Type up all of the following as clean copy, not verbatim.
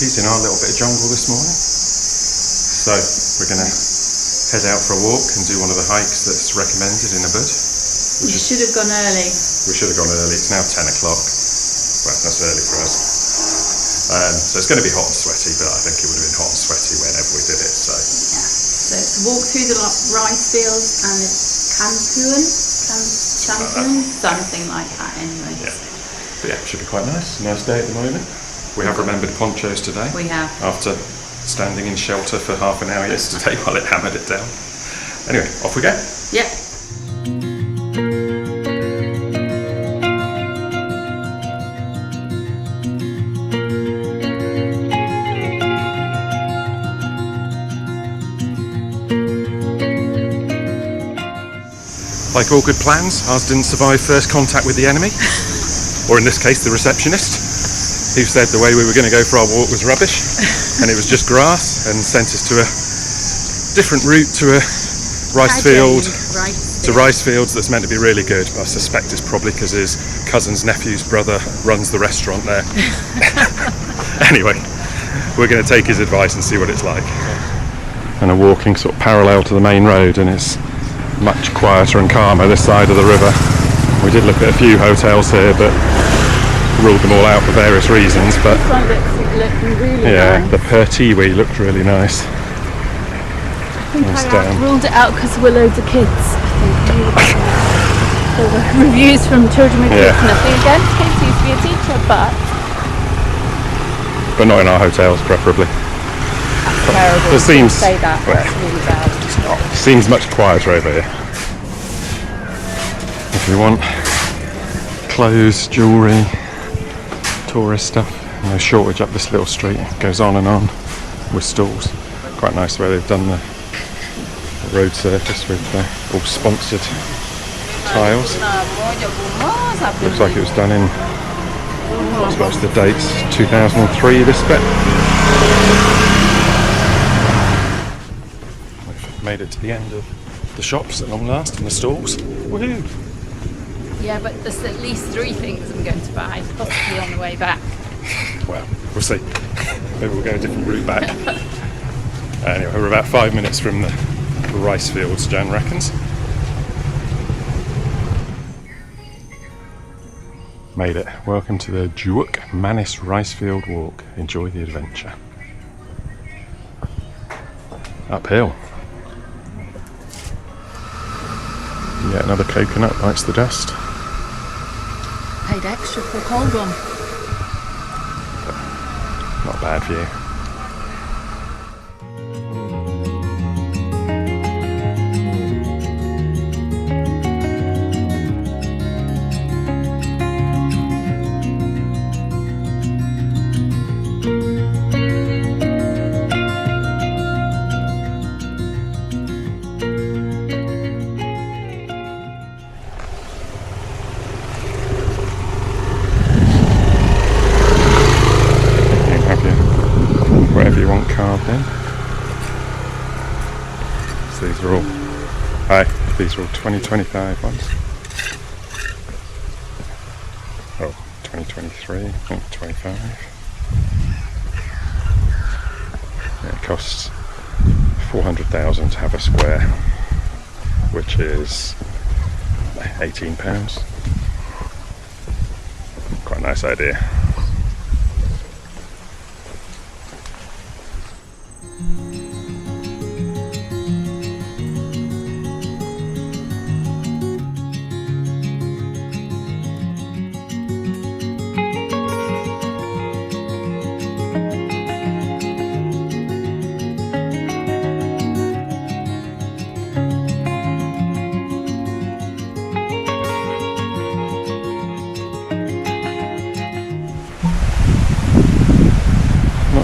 activities in our little bit of jungle this morning. So we're going to head out for a walk and do one of the hikes that's recommended in Ubud. We should have gone early. We should have gone early. It's now 10 o'clock. Well, that's early for us. So it's going to be hot and sweaty, but I think it would have been hot and sweaty whenever we did it. So yeah. So it's a walk through the rice fields, and it's Champun, something like that. Anyway. Yeah. But yeah, it should be quite nice. Nice day at the moment. We have remembered ponchos today. We have. After standing in shelter for half an hour yesterday while it hammered it down. Anyway, off we go. Yep. Like all good plans, ours didn't survive first contact with the enemy, or in this case the receptionist, who said the way we were going to go for our walk was rubbish and it was just grass, and sent us to a different route to a rice field, rice fields that's meant to be really good, but I suspect it's probably because his cousin's nephew's brother runs the restaurant there. Anyway, we're going to take his advice and see what it's like. And are walking sort of parallel to the main road, and it's much quieter and calmer this side of the river. We did look at a few hotels here, but ruled them all out for various reasons. But this one looks really yeah, nice. the Pertiwi looked really nice. I think I ruled it out because we're loads of kids. I think there were reviews from children with kids, nothing against kids, used to be a teacher, but not in our hotels, preferably. That's terrible. It seems say that, but it's really bad. Seems much quieter over here. If you want clothes, jewellery, tourist stuff, no shortage up this little street. It goes on and on with stalls. Quite nice where they've done the road surface with all sponsored tiles. Looks like it was done in, I suppose the date's 2003, this bit. Made it to the end of the shops at long last and the stalls. Woohoo! Yeah, but there's at least 3 things I'm going to buy, possibly on the way back. Well, we'll see. Maybe we'll go a different route back. Anyway, we're about 5 minutes from the rice fields, Jan reckons. Made it. Welcome to the Juwuk Manis Ricefield walk. Enjoy the adventure. Uphill. Yeah, another coconut bites the dust. Paid extra for a cold one. Not a bad view. Whatever you want carved in. So these are all, these are all 2025 ones. Oh, 2023, I think 25. Yeah, it costs 400,000 to have a square, which is £18. Quite a nice idea.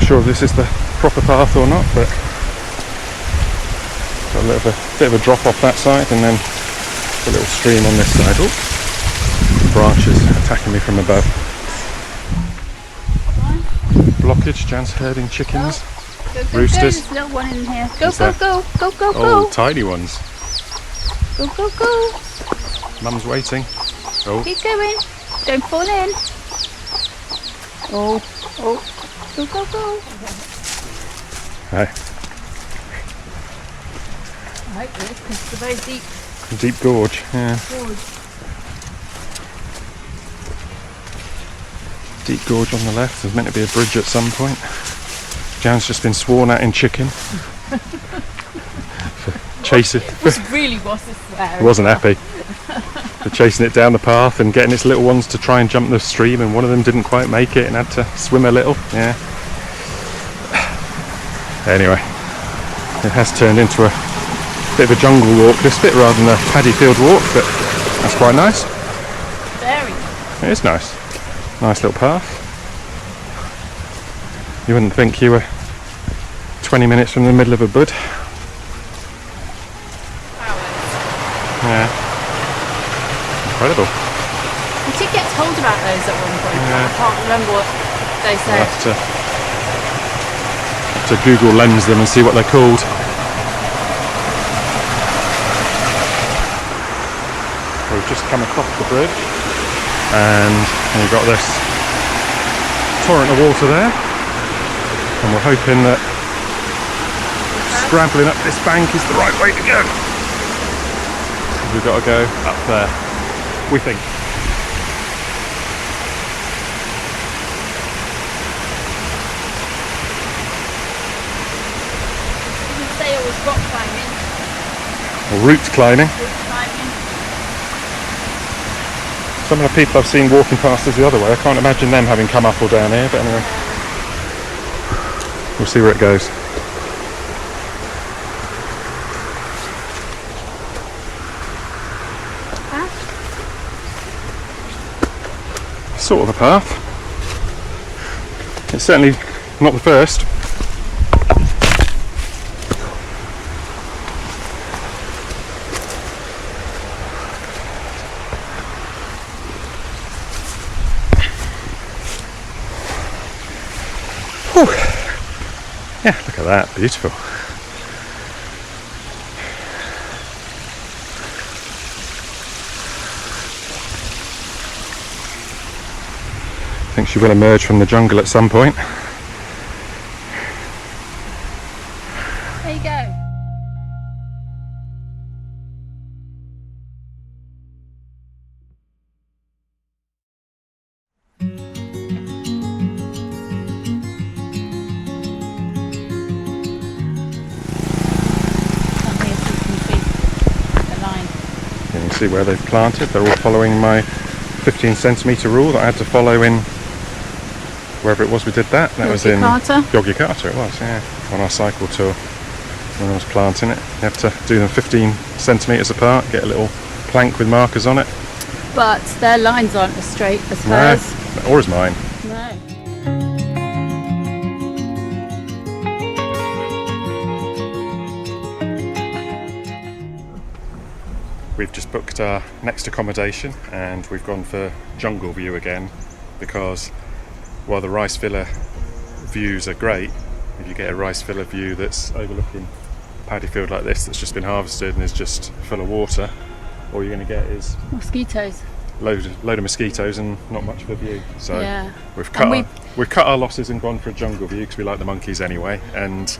Sure if this is the proper path or not, but got a bit of a drop off that side, and then a little stream on this side. Oh, branches attacking me from above. Blockage. Jan's herding chickens. Go, roosters. There's a little one in here. Go, go. Oh, tiny ones. Go. Mum's waiting. Oh. Keep going. Don't fall in. Oh. Go, go, go. Hey. Right, because it's a very deep Deep gorge, yeah. gorge. Deep gorge on the left. There's meant to be a bridge at some point. Jan's just been sworn at in chicken. For chasing. This really was a swear. It wasn't happy. For chasing it down the path and getting its little ones to try and jump the stream, and one of them didn't quite make it and had to swim a little. Yeah. Anyway, it has turned into a bit of a jungle walk this bit rather than a paddy field walk, but that's quite nice. Very. It is nice. Nice little path. You wouldn't think you were 20 minutes from the middle of Ubud. Yeah. Incredible. I did get told about those at one point, but Yeah. I can't remember what they I'll said. have to Google Lens them and see what they're called. We've just come across the bridge and you've got this torrent of water there, and we're hoping that scrambling up this bank is the right way to go. We've got to go up there, we think. You can say it was rock climbing. Or route climbing. Rock climbing. Some of the people I've seen walking past us the other way, I can't imagine them having come up or down here, but anyway. We'll see where it goes. Sort of a path. It's certainly not the first. Whew. Yeah, look at that, beautiful. I think she will emerge from the jungle at some point. There you go. You can see where they've planted. They're all following my 15 centimetre rule that I had to follow in wherever it was we did that. That was in Yogyakarta, it was, yeah, on our cycle tour when I was planting it. You have to do them 15 centimetres apart, get a little plank with markers on it. But their lines aren't as straight as hers. No, or as mine. No. We've just booked our next accommodation and we've gone for jungle view again, because while the rice filler views are great, if you get a rice filler view that's overlooking a paddy field like this that's just been harvested and is just full of water, all you're going to get is Mosquitoes. load of mosquitoes and not much of a view. So Yeah. we've And cut our losses and gone for a jungle view because we like the monkeys anyway, and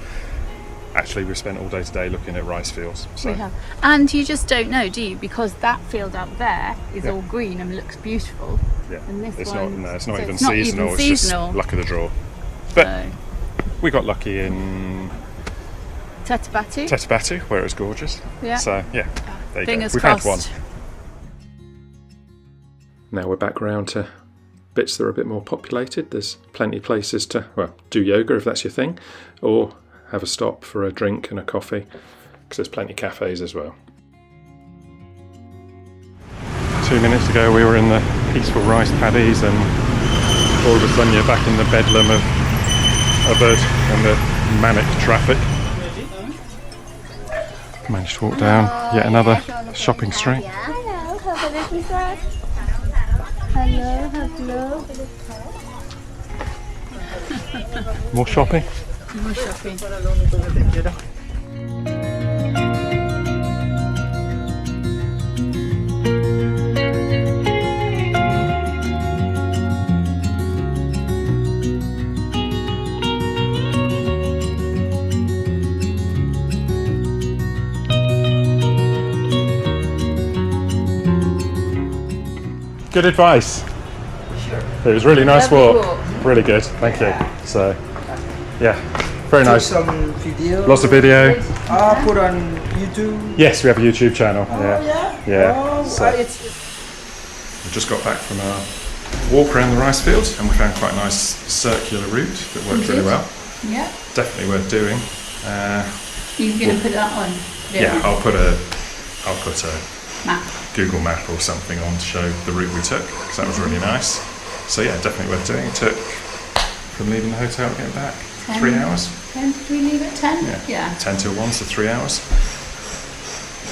actually we've spent all day today looking at rice fields. So We have. And you just don't know, do you? Because that field up there is all green and looks beautiful. yeah, And this it's one, not so even it's not even seasonal, it's seasonal. just luck of the draw. But So, we got lucky in Tetabatu. Tetabatu, where it was gorgeous. Yeah. So yeah, there you Fingers go. We've crossed. had one. Now we're back round to bits that are a bit more populated. There's plenty of places to, well, do yoga if that's your thing, or have a stop for a drink and a coffee, because there's plenty of cafes as well. 2 minutes ago we were in the peaceful rice paddies, and all of a sudden you're back in the bedlam of Ubud and the manic traffic. Managed to walk down yet another shopping street. Hello, have a little bread. Hello. More shopping? More shopping. Good advice. Sure. It was really nice Lovely walk. Really good. Thank you. So, yeah, very Take nice. some video. Lots of video. Put on YouTube. Yes, we have a YouTube channel. Yeah. Oh, So- it's We just got back from our walk around the Ricefield, and we found quite a nice circular route that worked really well. Yeah. Definitely worth doing. You're going to put that on? Yeah, I'll put a Map. Google map or something on to show the route we took, because that was really nice. So yeah, definitely worth doing. It took, from leaving the hotel to getting back, 3 hours. 10, did we leave at 10? Yeah. 10 till 1, so 3 hours.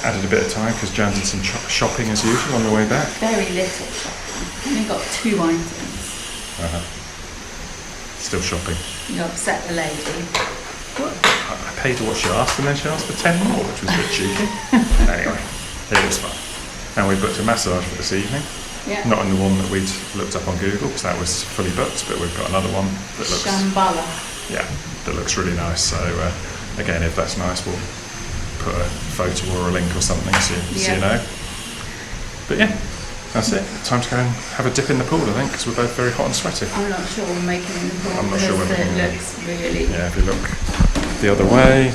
Added a bit of time because Jan did some shopping as usual on the way back. Very little shopping. Only got 2 items. Still shopping. You upset the lady. I paid her what she asked, and then she asked for 10 more, which was a bit cheeky. Anyway, it was fun. And we booked a massage for this evening. Yeah. Not in the one that we'd looked up on Google, because that was fully booked, but we've got another one that looks... Shambhala. Yeah, that looks really nice. So again, if that's nice, we'll put a photo or a link or something so you know. But yeah, that's it. Time to go and have a dip in the pool, I think, because we're both very hot and sweaty. I'm not sure we're making it in the pool. I'm not sure we're making it it. looks really... Yeah, if you look the other way,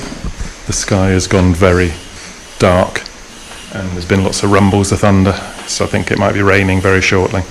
the sky has gone very dark, and there's been lots of rumbles of thunder, so I think it might be raining very shortly.